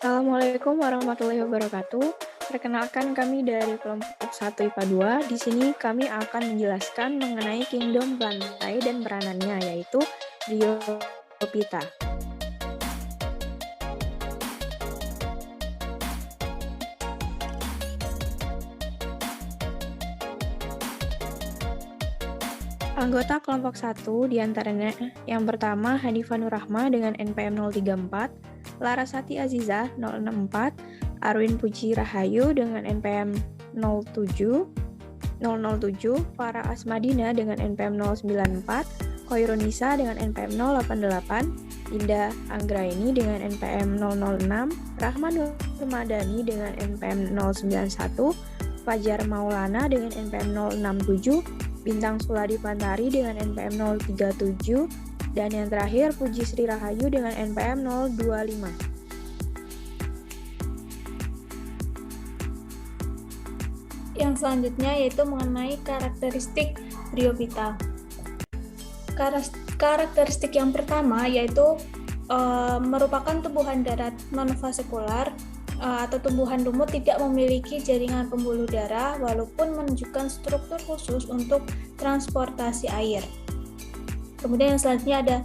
Assalamualaikum warahmatullahi wabarakatuh. Perkenalkan kami dari kelompok 1 IPA 2. Di sini kami akan menjelaskan mengenai kingdom lantai dan peranannya, yaitu Bryophyta. Anggota kelompok 1 diantaranya yang pertama Hanifah Nurrahma dengan NPM 034, Larasati Azizah 064, Arwin Puji Rahayu dengan NPM 007, Farah Asmadina dengan NPM 094, Khoirunisa dengan NPM 088, Indah Anggraini dengan NPM 006, Rahman Nurmadani dengan NPM 091, Fajar Maulana dengan NPM 067, Bintang Suladi Pantari dengan NPM 037, dan yang terakhir Puji Sri Rahayu dengan NPM 025. Yang selanjutnya yaitu mengenai karakteristik Bryophyta. Karakteristik yang pertama yaitu merupakan tumbuhan darat non-vasekular atau tumbuhan lumut tidak memiliki jaringan pembuluh darah walaupun menunjukkan struktur khusus untuk transportasi air. Kemudian yang selanjutnya ada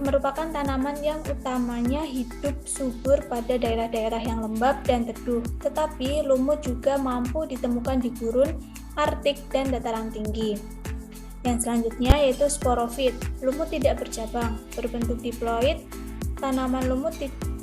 merupakan tanaman yang utamanya hidup subur pada daerah-daerah yang lembab dan teduh, tetapi lumut juga mampu ditemukan di gurun, Arktik, dan dataran tinggi. Yang selanjutnya yaitu sporofit. Lumut tidak bercabang, berbentuk diploid, tanaman lumut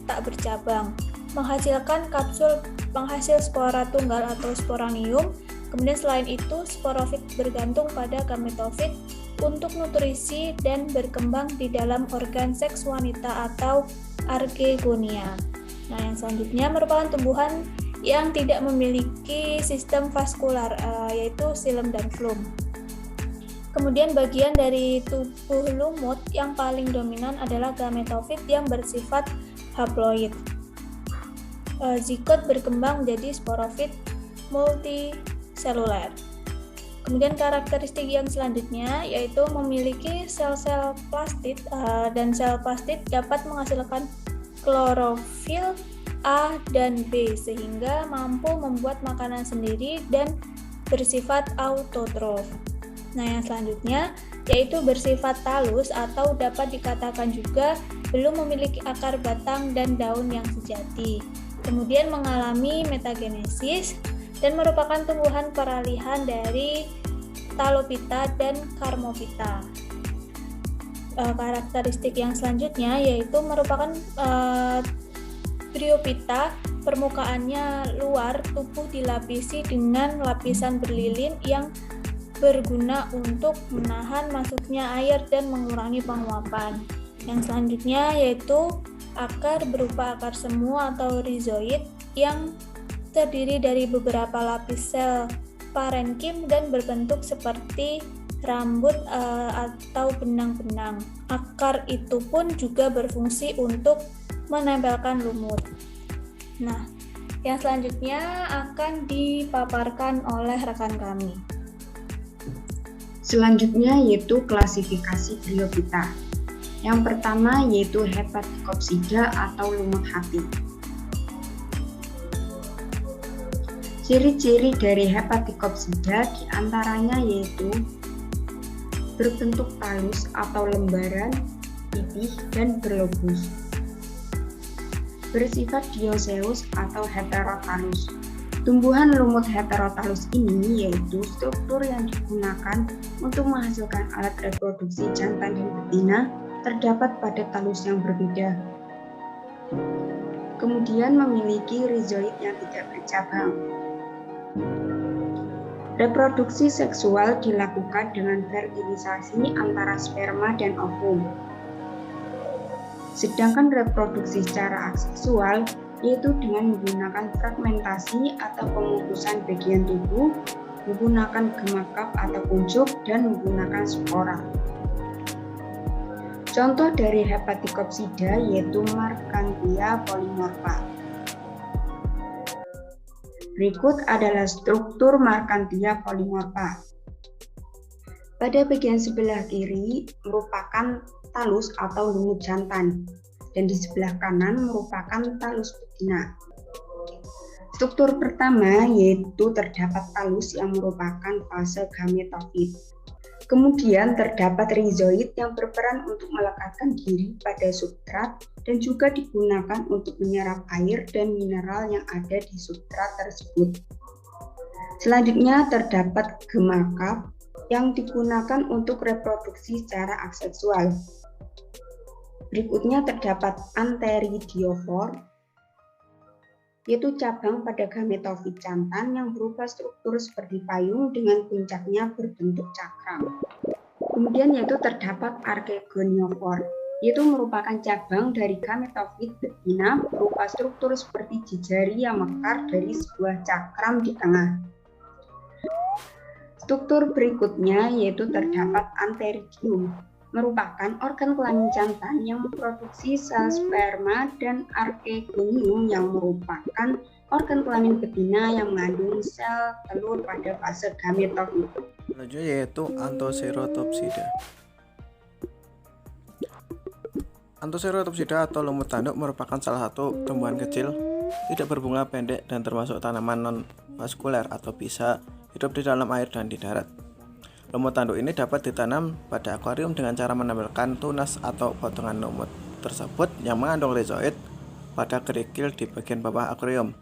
tak bercabang, menghasilkan kapsul penghasil spora tunggal atau sporanium. Kemudian selain itu, sporofit bergantung pada gametofit untuk nutrisi dan berkembang di dalam organ seks wanita atau archegonia. Nah, yang selanjutnya merupakan tumbuhan yang tidak memiliki sistem vaskular, yaitu xilem dan phloem. Kemudian bagian dari tubuh lumut yang paling dominan adalah gametofit yang bersifat haploid. Zigot berkembang menjadi sporofit multiseluler. Kemudian karakteristik yang selanjutnya yaitu memiliki sel-sel plastid dan sel plastid dapat menghasilkan klorofil A dan B sehingga mampu membuat makanan sendiri dan bersifat autotrof. Nah, yang selanjutnya yaitu bersifat talus atau dapat dikatakan juga belum memiliki akar batang dan daun yang sejati. Kemudian mengalami metagenesis dan merupakan tumbuhan peralihan dari Talophyta dan Carmophyta. Karakteristik yang selanjutnya yaitu merupakan Bryophyta, permukaannya luar tubuh dilapisi dengan lapisan berlilin yang berguna untuk menahan masuknya air dan mengurangi penguapan. Yang selanjutnya yaitu akar berupa akar semu atau rhizoid yang terdiri dari beberapa lapis sel parenkim dan berbentuk seperti rambut atau benang-benang. Akar itu pun juga berfungsi untuk menempelkan lumut. Nah, yang selanjutnya akan dipaparkan oleh rekan kami. Selanjutnya yaitu klasifikasi Bryophyta. Yang pertama yaitu Hepaticopsida atau lumut hati. Ciri-ciri dari Hepaticopsida diantaranya yaitu berbentuk talus atau lembaran, pipih, dan berlobus. Bersifat dioecious atau heterotalus. Tumbuhan lumut heterotalus ini yaitu struktur yang digunakan untuk menghasilkan alat reproduksi jantan dan betina terdapat pada talus yang berbeda. Kemudian memiliki rhizoid yang tidak bercabang. Reproduksi seksual dilakukan dengan fertilisasi antara sperma dan ovum. Sedangkan reproduksi secara aseksual yaitu dengan menggunakan fragmentasi atau pemutusan bagian tubuh, menggunakan gemakap atau kuncup, dan menggunakan spora. Contoh dari Hepaticopsida yaitu Marchantia polymorpha. Berikut adalah struktur Marchantia polymorpha. Pada bagian sebelah kiri merupakan talus atau lumut jantan, dan di sebelah kanan merupakan talus betina. Struktur pertama yaitu terdapat talus yang merupakan fase gametofit. Kemudian terdapat rizoid yang berperan untuk melekatkan diri pada substrat dan juga digunakan untuk menyerap air dan mineral yang ada di substrat tersebut. Selanjutnya terdapat gemaka yang digunakan untuk reproduksi secara aseksual. Berikutnya terdapat anteridiofor, yaitu cabang pada gametofit jantan yang berupa struktur seperti payung dengan puncaknya berbentuk cakram. Kemudian yaitu terdapat arkegoniofor, yaitu merupakan cabang dari gametofit betina berupa struktur seperti jejari yang mekar dari sebuah cakram di tengah. Struktur berikutnya yaitu terdapat anteridium, merupakan organ kelamin jantan yang memproduksi sel sperma, dan archegonium yang merupakan organ kelamin betina yang mengandung sel telur pada fase gametofit. Selanjutnya yaitu Anthocerotopsida. Anthocerotopsida atau lumut tanduk merupakan salah satu tumbuhan kecil, tidak berbunga, pendek, dan termasuk tanaman non-vaskuler atau bisa hidup di dalam air dan di darat. Lumut tanduk ini dapat ditanam pada akuarium dengan cara menempelkan tunas atau potongan lumut tersebut yang mengandung rizoid pada kerikil di bagian bawah akuarium,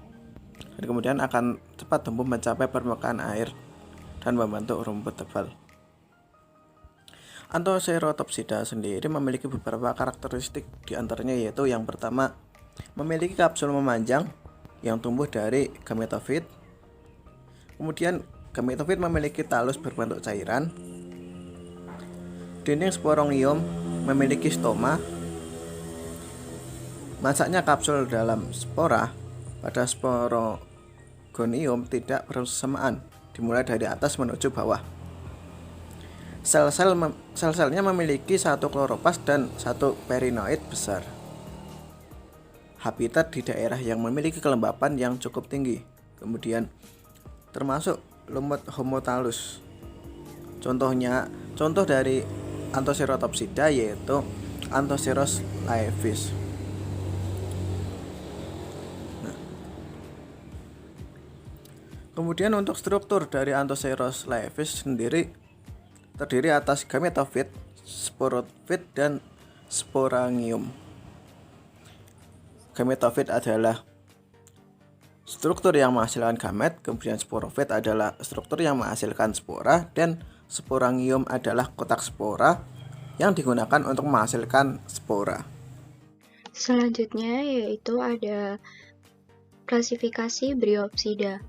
dan kemudian akan cepat tumbuh mencapai permukaan air dan membentuk rumput tebal. Anthocerotopsida sendiri memiliki beberapa karakteristik, diantaranya yaitu yang pertama, memiliki kapsul memanjang yang tumbuh dari gametofit. Kemudian gametofit memiliki talus berbentuk cairan. Dinding sporongium memiliki stoma. Masaknya kapsul dalam spora pada sporogonium tidak bersamaan, dimulai dari atas menuju bawah. Sel-selnya memiliki satu kloroplast dan satu perinoid besar. Habitat di daerah yang memiliki kelembapan yang cukup tinggi. Kemudian termasuk lumut homotalus. Contoh dari Anthocerotopsida yaitu Anthoceros laevis. Kemudian untuk struktur dari Anthoceros laevis sendiri terdiri atas gametofit, sporofit, dan sporangium. Gametofit adalah struktur yang menghasilkan gamet, kemudian sporofit adalah struktur yang menghasilkan spora, dan sporangium adalah kotak spora yang digunakan untuk menghasilkan spora. Selanjutnya yaitu ada klasifikasi Bryopsida.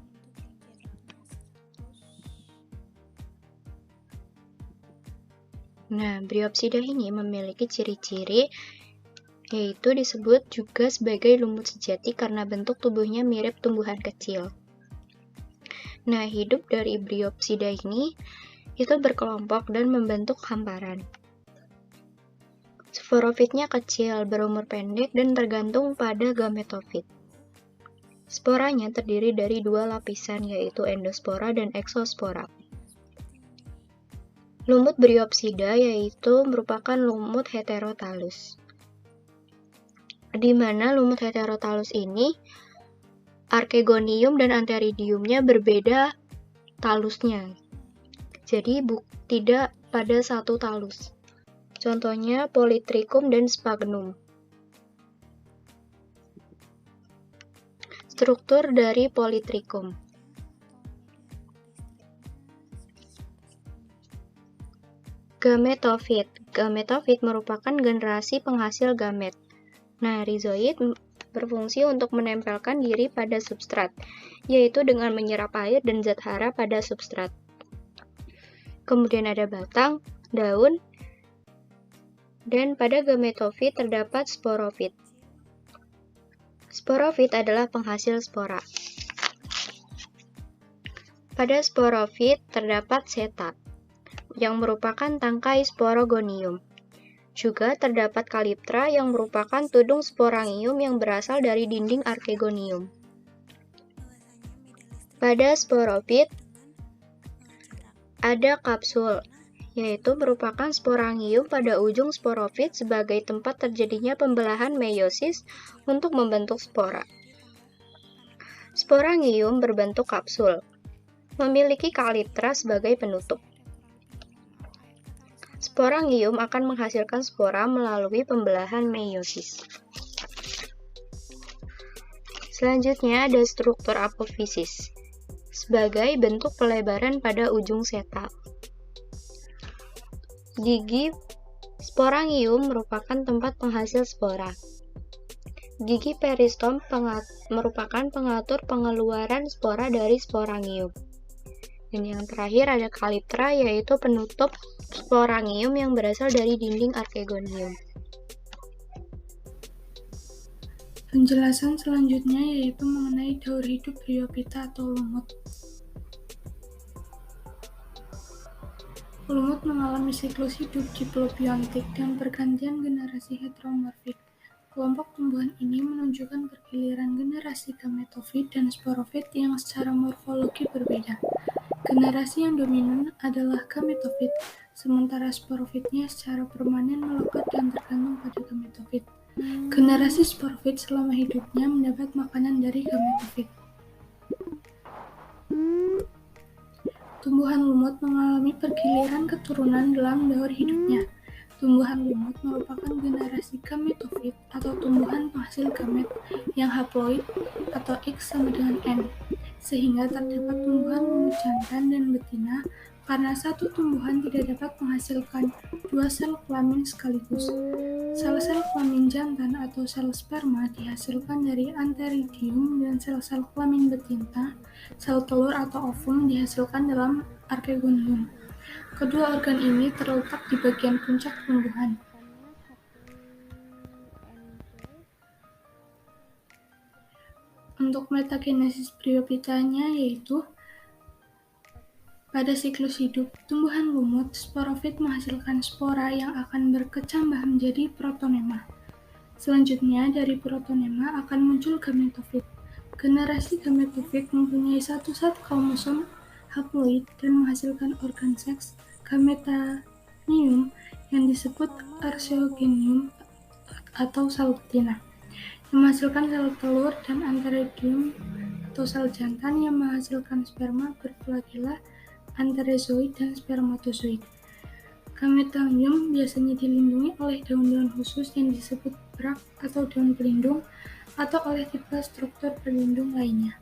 Nah, Bryopsida ini memiliki ciri-ciri yaitu disebut juga sebagai lumut sejati karena bentuk tubuhnya mirip tumbuhan kecil. Nah, hidup dari Bryopsida ini itu berkelompok dan membentuk hamparan. Sporofitnya kecil, berumur pendek, dan tergantung pada gametofit. Sporanya terdiri dari dua lapisan, yaitu endospora dan exospora. Lumut Bryopsida yaitu merupakan lumut heterotalus, di mana lumut heterotalus ini archegonium dan anteridiumnya berbeda talusnya, jadi tidak pada satu talus. Contohnya Polytrichum dan Sphagnum. Struktur dari Polytrichum. Gametofit. Gametofit merupakan generasi penghasil gamet. Nah, rizoid berfungsi untuk menempelkan diri pada substrat, yaitu dengan menyerap air dan zat hara pada substrat. Kemudian ada batang, daun, dan pada gametofit terdapat sporofit. Sporofit adalah penghasil spora. Pada sporofit terdapat seta, yang merupakan tangkai sporogonium. Juga terdapat kaliptra yang merupakan tudung sporangium yang berasal dari dinding archegonium. Pada sporofit ada kapsul yaitu merupakan sporangium pada ujung sporofit sebagai tempat terjadinya pembelahan meiosis untuk membentuk spora. Sporangium berbentuk kapsul, memiliki kalitra sebagai penutup. Sporangium akan menghasilkan spora melalui pembelahan meiosis. Selanjutnya ada struktur apofisis, sebagai bentuk pelebaran pada ujung seta. Gigi sporangium merupakan tempat penghasil spora. Gigi peristom merupakan pengatur pengeluaran spora dari sporangium. Dan yang terakhir ada kalitra, yaitu penutup sporangium yang berasal dari dinding archegonium. Penjelasan selanjutnya yaitu mengenai daur hidup bryophyta atau lumut. Lumut mengalami siklus hidup diplobiontik dan pergantian generasi heteromorfik. Kelompok tumbuhan ini menunjukkan pergiliran generasi gametofit dan sporofit yang secara morfologi berbeda. Generasi yang dominan adalah gametofit, sementara sporofitnya secara permanen melekat dan tergantung pada gametofit. Generasi sporofit selama hidupnya mendapat makanan dari gametofit. Tumbuhan lumut mengalami pergiliran keturunan dalam daur hidupnya. Tumbuhan lumut merupakan generasi gametofit atau tumbuhan penghasil gamet yang haploid atau X sama dengan N, sehingga terdapat tumbuhan lumut jantan dan betina karena satu tumbuhan tidak dapat menghasilkan dua sel kelamin sekaligus. Sel-sel kelamin jantan atau sel sperma dihasilkan dari antheridium dan sel-sel kelamin betina, sel telur atau ovum dihasilkan dalam archegonium. Kedua organ ini terletak di bagian puncak tumbuhan. Untuk metagenesis bryophytanya yaitu pada siklus hidup tumbuhan lumut, sporofit menghasilkan spora yang akan berkecambah menjadi protonema. Selanjutnya dari protonema akan muncul gametofit. Generasi gametofit mempunyai satu set kromosom haploid dan menghasilkan organ seks gametanium yang disebut archeogenium atau sel betina, yang menghasilkan sel telur, dan antheridium atau sel jantan yang menghasilkan sperma berflagella, antherozoid, dan spermatozoid. Gametanium biasanya dilindungi oleh daun-daun khusus yang disebut brakt atau daun pelindung atau oleh tipe struktur pelindung lainnya.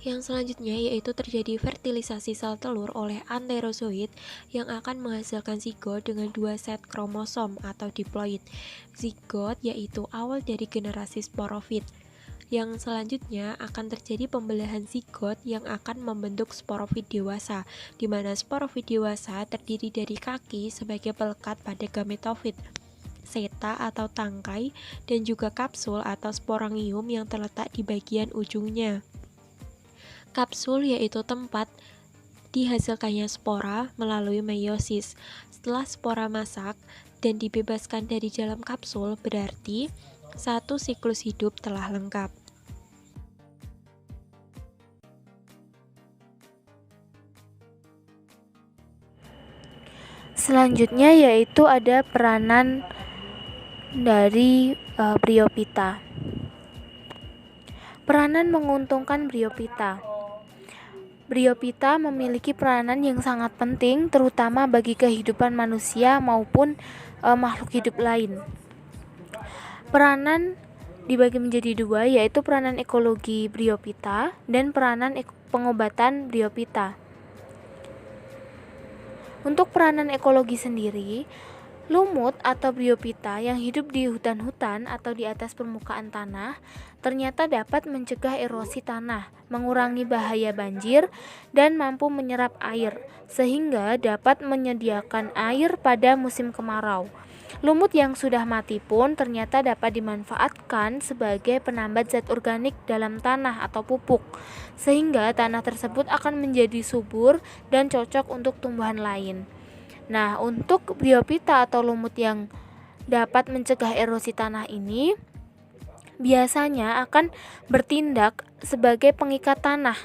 Yang selanjutnya yaitu terjadi fertilisasi sel telur oleh antherozoid yang akan menghasilkan zigot dengan dua set kromosom atau diploid. Zigot yaitu awal dari generasi sporofit. Yang selanjutnya akan terjadi pembelahan zigot yang akan membentuk sporofit dewasa, di mana sporofit dewasa terdiri dari kaki sebagai pelekat pada gametofit, seta atau tangkai, dan juga kapsul atau sporangium yang terletak di bagian ujungnya. Kapsul yaitu tempat dihasilkannya spora melalui meiosis. Setelah spora masak dan dibebaskan dari dalam kapsul, berarti satu siklus hidup telah lengkap. Selanjutnya yaitu ada peranan dari bryophyta. Peranan menguntungkan bryophyta. Bryophyta memiliki peranan yang sangat penting terutama bagi kehidupan manusia maupun makhluk hidup lain. Peranan dibagi menjadi dua, yaitu peranan ekologi bryophyta dan peranan pengobatan bryophyta. Untuk peranan ekologi sendiri, lumut atau bryophyta yang hidup di hutan-hutan atau di atas permukaan tanah ternyata dapat mencegah erosi tanah, mengurangi bahaya banjir, dan mampu menyerap air, sehingga dapat menyediakan air pada musim kemarau. Lumut yang sudah mati pun ternyata dapat dimanfaatkan sebagai penambat zat organik dalam tanah atau pupuk, sehingga tanah tersebut akan menjadi subur dan cocok untuk tumbuhan lain. Nah, untuk bryophyta atau lumut yang dapat mencegah erosi tanah ini biasanya akan bertindak sebagai pengikat tanah.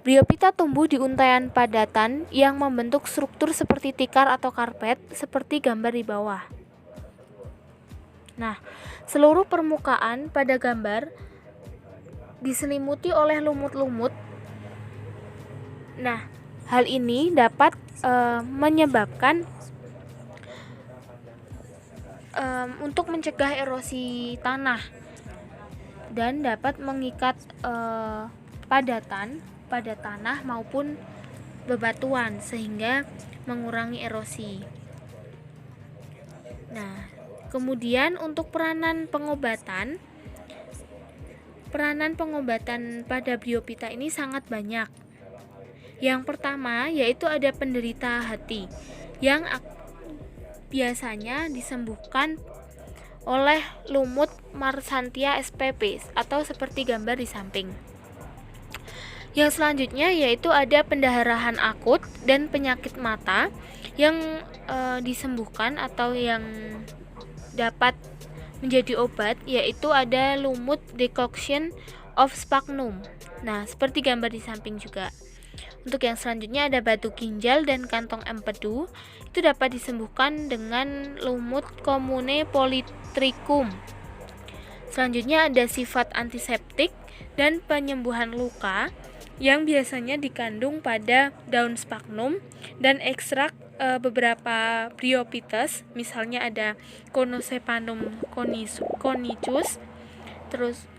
Bryophyta tumbuh di untaian padatan yang membentuk struktur seperti tikar atau karpet, seperti gambar di bawah. Nah, seluruh permukaan pada gambar diselimuti oleh lumut-lumut. Nah, hal ini dapat menyebabkan untuk mencegah erosi tanah dan dapat mengikat padatan pada tanah maupun bebatuan sehingga mengurangi erosi. Nah, kemudian untuk peranan pengobatan pada Bryophyta ini sangat banyak. Yang pertama yaitu ada penderita hati yang biasanya disembuhkan oleh lumut Marsanthia spp atau seperti gambar di samping. Yang selanjutnya yaitu ada pendarahan akut dan penyakit mata yang disembuhkan atau yang dapat menjadi obat, yaitu ada lumut decoction of sphagnum. Nah, seperti gambar di samping juga. Untuk yang selanjutnya ada batu ginjal dan kantong empedu, itu dapat disembuhkan dengan lumut Commune polytrichum. Selanjutnya ada sifat antiseptik dan penyembuhan luka yang biasanya dikandung pada daun sphagnum dan ekstrak beberapa Bryophytes, misalnya ada Conocephanum conicus, terus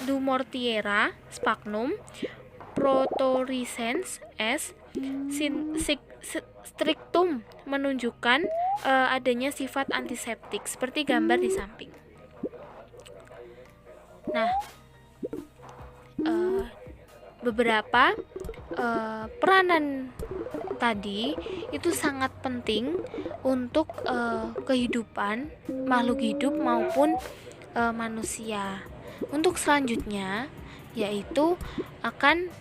Dumortiera sphagnum, Protoricens S. Strictum menunjukkan adanya sifat antiseptik seperti gambar di samping. Nah, beberapa peranan tadi itu sangat penting untuk kehidupan makhluk hidup maupun manusia. Untuk selanjutnya yaitu akan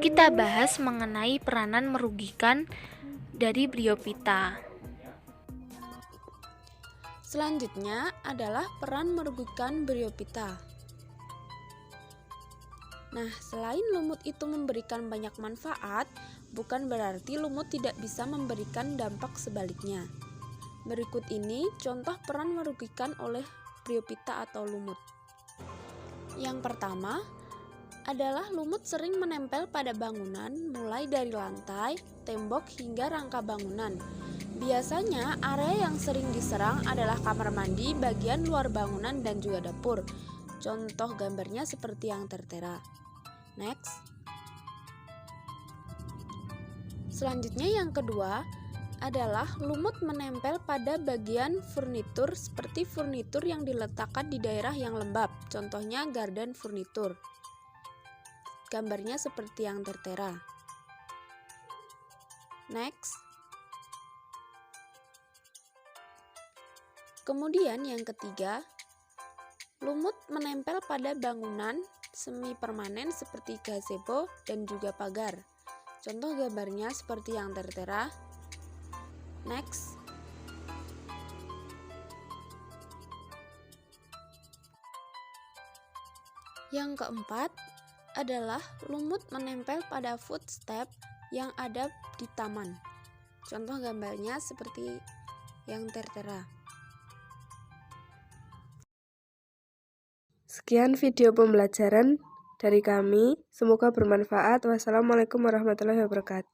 kita bahas mengenai peranan merugikan dari Bryophyta. Selanjutnya adalah peran merugikan Bryophyta. Nah, selain lumut itu memberikan banyak manfaat, bukan berarti lumut tidak bisa memberikan dampak sebaliknya. Berikut ini contoh peran merugikan oleh Bryophyta atau lumut. Yang pertama adalah lumut sering menempel pada bangunan mulai dari lantai, tembok hingga rangka bangunan. Biasanya area yang sering diserang adalah kamar mandi, bagian luar bangunan dan juga dapur. Contoh gambarnya seperti yang tertera. Next. Selanjutnya yang kedua adalah lumut menempel pada bagian furnitur seperti furnitur yang diletakkan di daerah yang lembab. Contohnya garden furniture. Gambarnya seperti yang tertera. Next. Kemudian yang ketiga, lumut menempel pada bangunan semi permanen seperti gazebo dan juga pagar. Contoh gambarnya seperti yang tertera. Next. Yang keempat adalah lumut menempel pada footstep yang ada di taman. Contoh gambarnya seperti yang tertera. Sekian video pembelajaran dari kami, semoga bermanfaat. Wassalamualaikum warahmatullahi wabarakatuh.